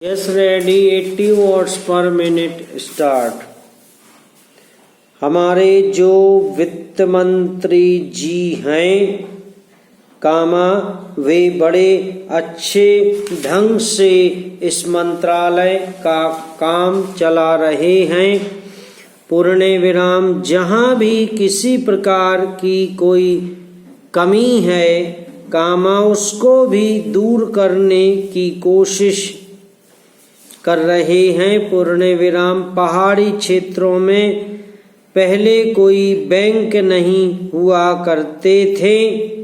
Yes ready 80 watts per minute start. हमारे जो वित्त मंत्री जी हैं वे बड़े अच्छे ढंग से इस मंत्रालय का काम चला रहे हैं। पूर्ण विराम। जहाँ भी किसी प्रकार की कोई कमी है उसको भी दूर करने की कोशिश कर रहे हैं। पूर्ण विराम। पहाड़ी क्षेत्रों में पहले कोई बैंक नहीं हुआ करते थे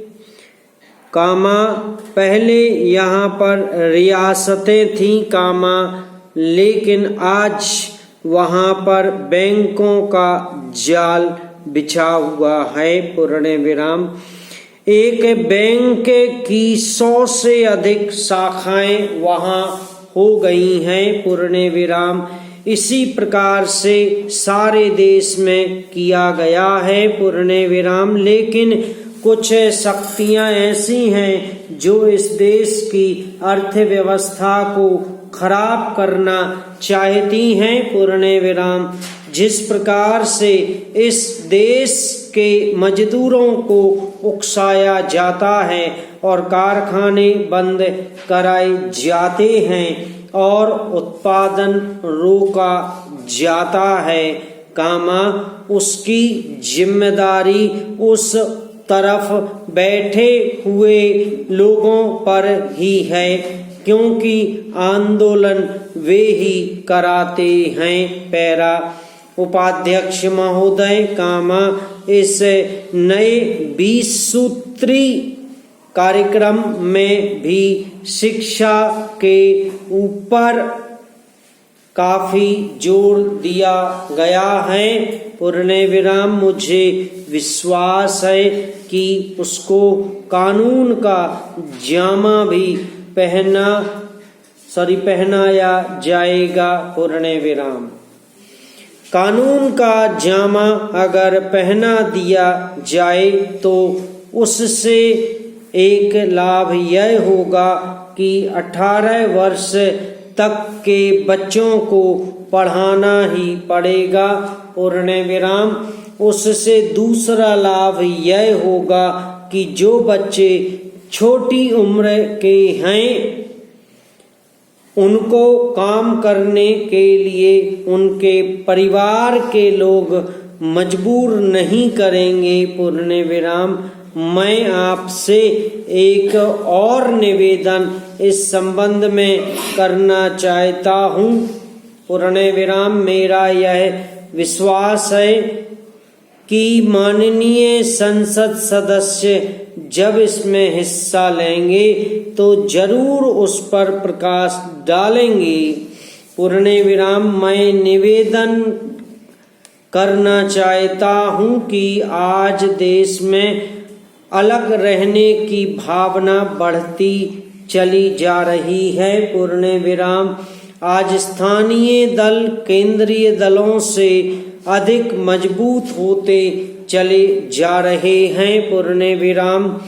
पहले यहाँ पर रियासतें थीं लेकिन आज वहाँ पर बैंकों का जाल बिछा हुआ है। पूर्ण विराम। एक बैंक की 100 से अधिक शाखाएं वहाँ हो गई हैं। पूर्ण विराम। इसी प्रकार से सारे देश में किया गया है। पूर्ण विराम। लेकिन कुछ शक्तियां ऐसी हैं जो इस देश की अर्थव्यवस्था को खराब करना चाहती हैं। पूर्ण विराम। जिस प्रकार से इस देश के मजदूरों को उकसाया जाता है और कारखाने बंद कराए जाते हैं और उत्पादन रोका जाता है उसकी जिम्मेदारी उस तरफ बैठे हुए लोगों पर ही है, क्योंकि आंदोलन वे ही कराते हैं। पैरा। उपाध्यक्ष महोदय इस नए 20 सूत्री कार्यक्रम में भी शिक्षा के ऊपर काफी जोर दिया गया है। पूर्ण विराम। मुझे विश्वास है कि उसको कानून का जामा भी पहनाया जाएगा। पूर्ण विराम। कानून का जामा अगर पहना दिया जाए तो उससे एक लाभ यह होगा कि 18 वर्ष तक के बच्चों को पढ़ाना ही पड़ेगा। पूर्ण विराम। उससे दूसरा लाभ यह होगा कि जो बच्चे छोटी उम्र के हैं उनको काम करने के लिए उनके परिवार के लोग मजबूर नहीं करेंगे। पूर्ण विराम। मैं आपसे एक और निवेदन इस संबंध में करना चाहता हूँ। पूर्ण विराम। मेरा यह विश्वास है कि माननीय संसद सदस्य जब इसमें हिस्सा लेंगे तो जरूर उस पर प्रकाश डालेंगे। पूर्ण विराम। मैं निवेदन करना चाहता हूँ कि आज देश में अलग रहने की भावना बढ़ती चली जा रही है। पूर्ण विराम। आज स्थानीय दल केंद्रीय दलों से अधिक मजबूत होते चले जा रहे हैं। पूर्ण विराम।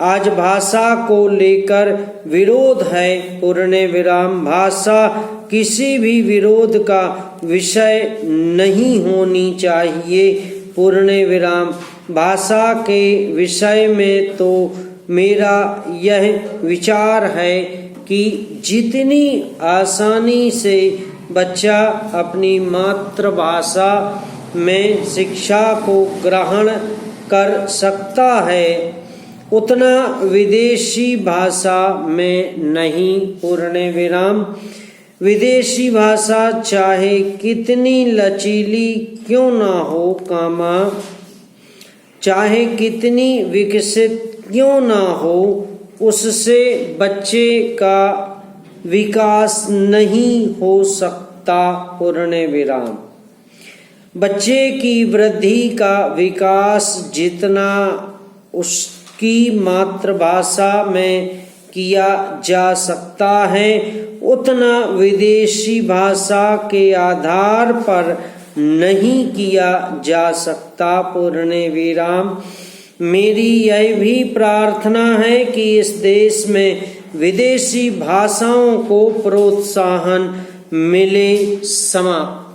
आज भाषा को लेकर विरोध है। पूर्ण विराम। भाषा किसी भी विरोध का विषय नहीं होनी चाहिए। पूर्ण विराम। भाषा के विषय में तो मेरा यह विचार है कि जितनी आसानी से बच्चा अपनी मातृभाषा में शिक्षा को ग्रहण कर सकता है उतना विदेशी भाषा में नहीं। पूर्ण विराम। विदेशी भाषा चाहे कितनी लचीली क्यों ना हो चाहे कितनी विकसित क्यों ना हो उससे बच्चे का विकास नहीं हो सकता। पूर्ण विराम। बच्चे की वृद्धि का विकास जितना उसकी मातृभाषा में किया जा सकता है उतना विदेशी भाषा के आधार पर नहीं किया जा सकता। पूर्ण विराम। मेरी यह भी प्रार्थना है कि इस देश में विदेशी भाषाओं को प्रोत्साहन मिले। समाप्त।